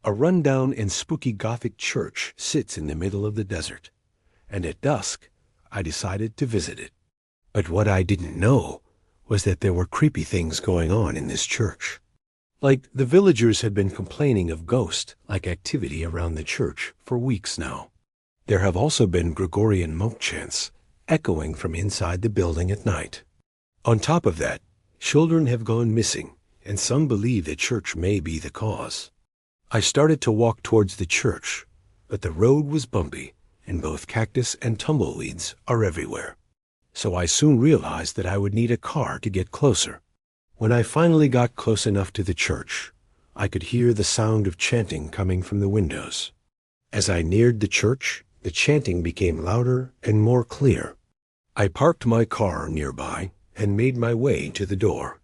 A rundown and spooky Gothic church sits in the middle of the desert, and at dusk I decided to visit it. But what I didn't know was that there were creepy things going on in this church. Like, the villagers had been complaining of ghost-like activity around the church for weeks now. There have also been Gregorian monk chants echoing from inside the building at night. On top of that, children have gone missing, and some believe the church may be the cause. I started to walk towards the church, but the road was bumpy, and both cactus and tumbleweeds are everywhere. So I soon realized that I would need a car to get closer. When I finally got close enough to the church, I could hear the sound of chanting coming from the windows. As I neared the church, the chanting became louder and more clear. I parked my car nearby and made my way to the door.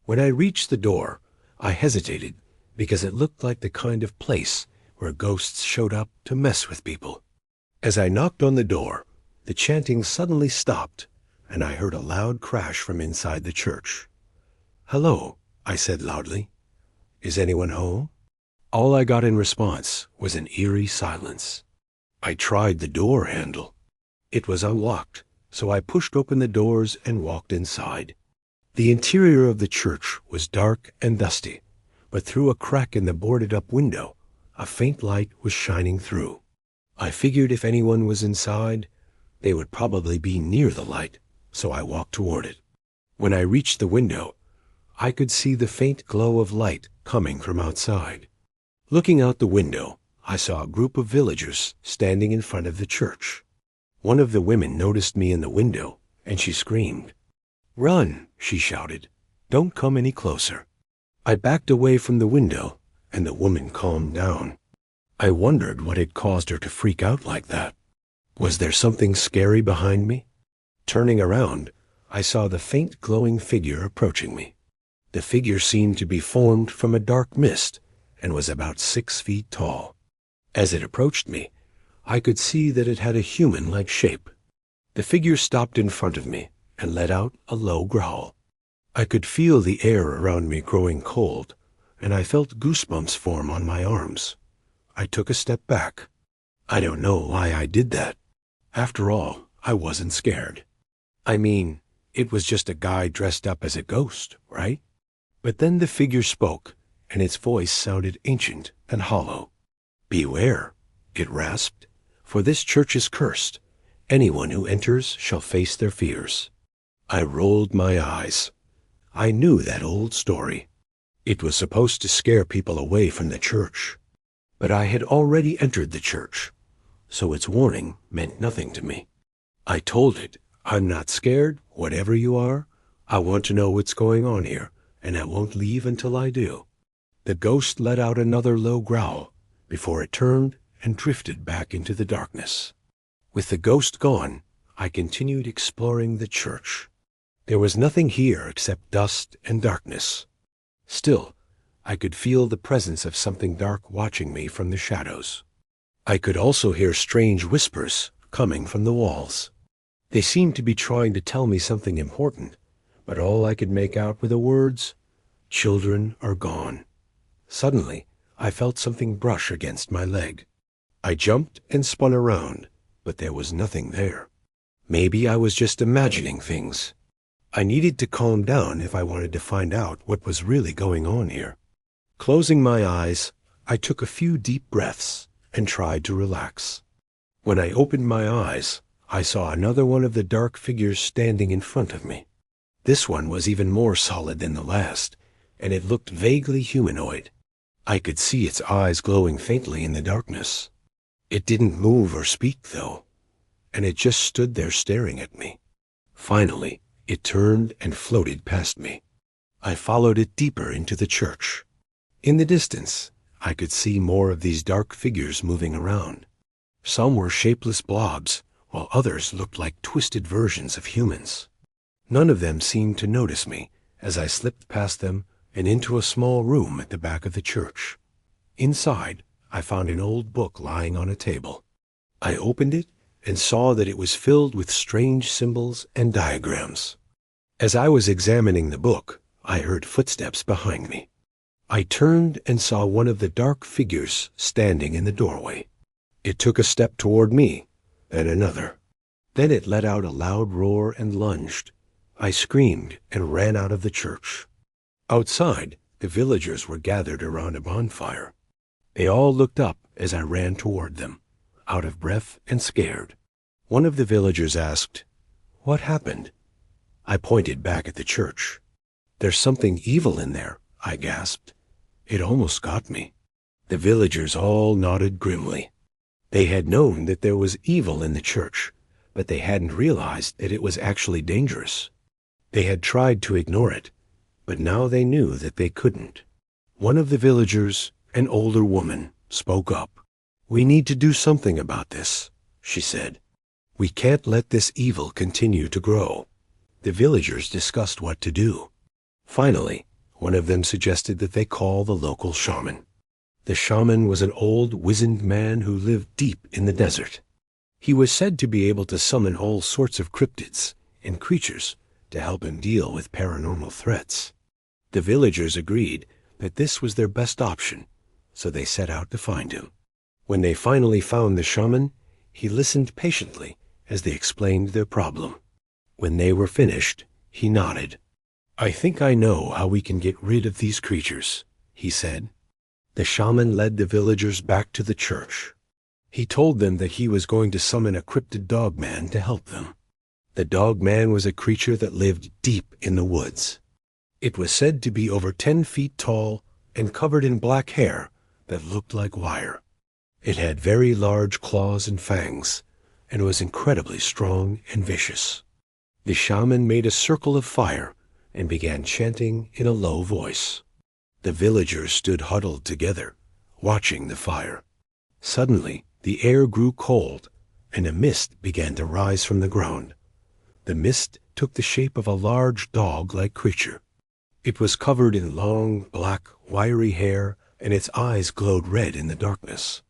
When I reached the door, I hesitated because it looked like the kind of place where ghosts showed up to mess with people. As I knocked on the door, the chanting suddenly stopped, and I heard a loud crash from inside the church. "Hello," I said loudly. "Is anyone home?" All I got in response was an eerie silence. I tried the door handle. It was unlocked, so I pushed open the doors and walked inside. The interior of the church was dark and dusty, but through a crack in the boarded-up window, a faint light was shining through. I figured if anyone was inside, they would probably be near the light, so I walked toward it. When I reached the window, I could see the faint glow of light coming from outside. Looking out the window, I saw a group of villagers standing in front of the church. One of the women noticed me in the window, and she screamed. "Run," she shouted. "Don't come any closer." I backed away from the window, and the woman calmed down. I wondered what had caused her to freak out like that. Was there something scary behind me? Turning around, I saw the faint glowing figure approaching me. The figure seemed to be formed from a dark mist and was about 6 feet tall. As it approached me, I could see that it had a human-like shape. The figure stopped in front of me and let out a low growl. I could feel the air around me growing cold, and I felt goosebumps form on my arms. I took a step back. I don't know why I did that. After all, I wasn't scared. I mean, it was just a guy dressed up as a ghost, right? But then the figure spoke, and its voice sounded ancient and hollow. "Beware," it rasped, "for this church is cursed. Anyone who enters shall face their fears." I rolled my eyes. I knew that old story. It was supposed to scare people away from the church. But I had already entered the church, so its warning meant nothing to me. I told it, "I'm not scared, whatever you are. I want to know what's going on here, and I won't leave until I do." The ghost let out another low growl before it turned and drifted back into the darkness. With the ghost gone, I continued exploring the church. There was nothing here except dust and darkness. Still, I could feel the presence of something dark watching me from the shadows. I could also hear strange whispers coming from the walls. They seemed to be trying to tell me something important, but all I could make out were the words, "Children are gone." Suddenly, I felt something brush against my leg. I jumped and spun around, but there was nothing there. Maybe I was just imagining things. I needed to calm down if I wanted to find out what was really going on here. Closing my eyes, I took a few deep breaths and tried to relax. When I opened my eyes, I saw another one of the dark figures standing in front of me. This one was even more solid than the last, and it looked vaguely humanoid. I could see its eyes glowing faintly in the darkness. It didn't move or speak, though, and it just stood there staring at me. Finally, it turned and floated past me. I followed it deeper into the church. In the distance, I could see more of these dark figures moving around. Some were shapeless blobs, while others looked like twisted versions of humans. None of them seemed to notice me as I slipped past them and into a small room at the back of the church. Inside, I found an old book lying on a table. I opened it and saw that it was filled with strange symbols and diagrams. As I was examining the book, I heard footsteps behind me. I turned and saw one of the dark figures standing in the doorway. It took a step toward me, then another. Then it let out a loud roar and lunged. I screamed and ran out of the church. Outside, the villagers were gathered around a bonfire. They all looked up as I ran toward them, out of breath and scared. One of the villagers asked, "What happened?" I pointed back at the church. "There's something evil in there," I gasped. It almost got me. The villagers all nodded grimly. They had known that there was evil in the church, but they hadn't realized that it was actually dangerous. They had tried to ignore it, but now they knew that they couldn't. One of the villagers, an older woman, spoke up. "We need to do something about this," she said. "We can't let this evil continue to grow." The villagers discussed what to do. Finally, one of them suggested that they call the local shaman. The shaman was an old, wizened man who lived deep in the desert. He was said to be able to summon all sorts of cryptids and creatures to help him deal with paranormal threats. The villagers agreed that this was their best option, so they set out to find him. When they finally found the shaman, he listened patiently as they explained their problem. When they were finished, he nodded. "I think I know how we can get rid of these creatures," he said. The shaman led the villagers back to the church. He told them that he was going to summon a cryptid Dogman to help them. The Dogman was a creature that lived deep in the woods. It was said to be over 10 feet tall and covered in black hair that looked like wire. It had very large claws and fangs, and was incredibly strong and vicious. The shaman made a circle of fire and began chanting in a low voice. The villagers stood huddled together, watching the fire. Suddenly, the air grew cold, and a mist began to rise from the ground. The mist took the shape of a large dog-like creature. It was covered in long, black, wiry hair, and its eyes glowed red in the darkness.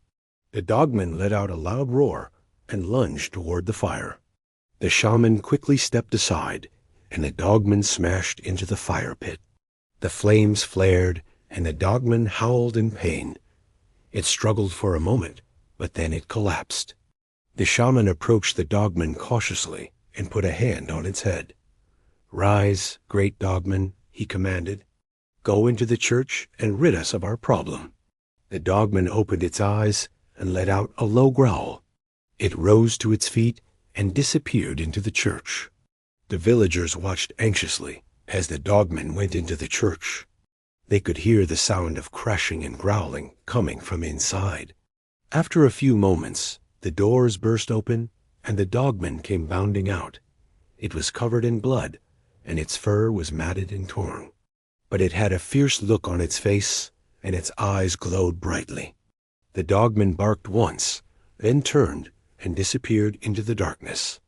The Dogman let out a loud roar and lunged toward the fire. The shaman quickly stepped aside, and the Dogman smashed into the fire pit. The flames flared, and the Dogman howled in pain. It struggled for a moment, but then it collapsed. The shaman approached the Dogman cautiously and put a hand on its head. "Rise, great Dogman," he commanded. "Go into the church and rid us of our problem." The Dogman opened its eyes and let out a low growl. It rose to its feet and disappeared into the church. The villagers watched anxiously as the Dogman went into the church. They could hear the sound of crashing and growling coming from inside. After a few moments, the doors burst open and the Dogman came bounding out. It was covered in blood, and its fur was matted and torn. But it had a fierce look on its face, and its eyes glowed brightly. The Dogman barked once, then turned and disappeared into the darkness.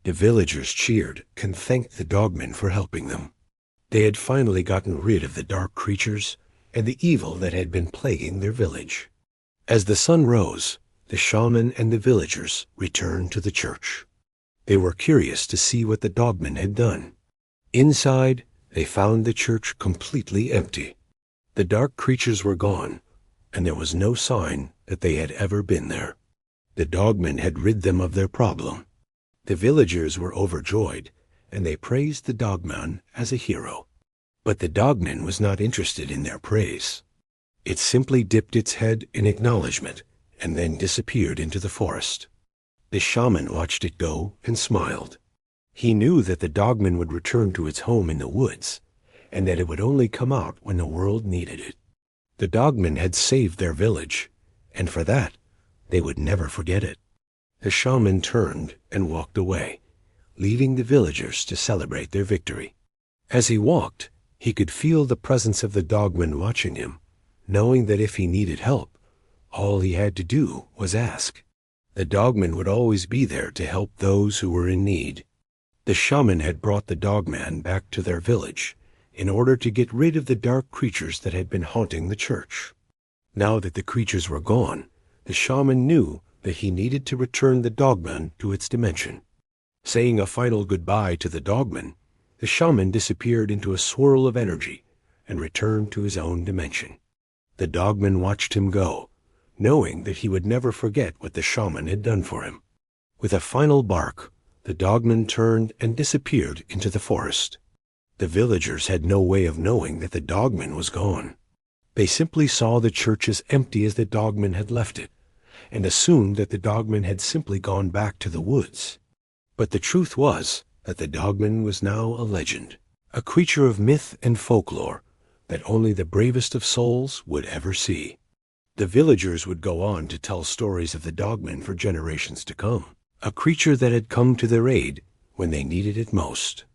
The villagers cheered and thanked the Dogman for helping them. They had finally gotten rid of the dark creatures and the evil that had been plaguing their village. As the sun rose, the shaman and the villagers returned to the church. They were curious to see what the Dogman had done. Inside, they found the church completely empty. The dark creatures were gone, and there was no sign that they had ever been there. The Dogman had rid them of their problem. The villagers were overjoyed, and they praised the Dogman as a hero. But the Dogman was not interested in their praise. It simply dipped its head in acknowledgement and then disappeared into the forest. The shaman watched it go and smiled. He knew that the Dogman would return to its home in the woods, and that it would only come out when the world needed it. The Dogman had saved their village, and for that, they would never forget it. The shaman turned and walked away, leaving the villagers to celebrate their victory. As he walked, he could feel the presence of the Dogman watching him, knowing that if he needed help, all he had to do was ask. The Dogman would always be there to help those who were in need. The shaman had brought the Dogman back to their village in order to get rid of the dark creatures that had been haunting the church. Now that the creatures were gone, the shaman knew that he needed to return the Dogman to its dimension. Saying a final goodbye to the Dogman, the shaman disappeared into a swirl of energy and returned to his own dimension. The Dogman watched him go, knowing that he would never forget what the shaman had done for him. With a final bark, the Dogman turned and disappeared into the forest. The villagers had no way of knowing that the Dogman was gone. They simply saw the church as empty as the Dogman had left it, and assumed that the Dogman had simply gone back to the woods. But the truth was that the Dogman was now a legend, a creature of myth and folklore that only the bravest of souls would ever see. The villagers would go on to tell stories of the Dogman for generations to come, a creature that had come to their aid when they needed it most.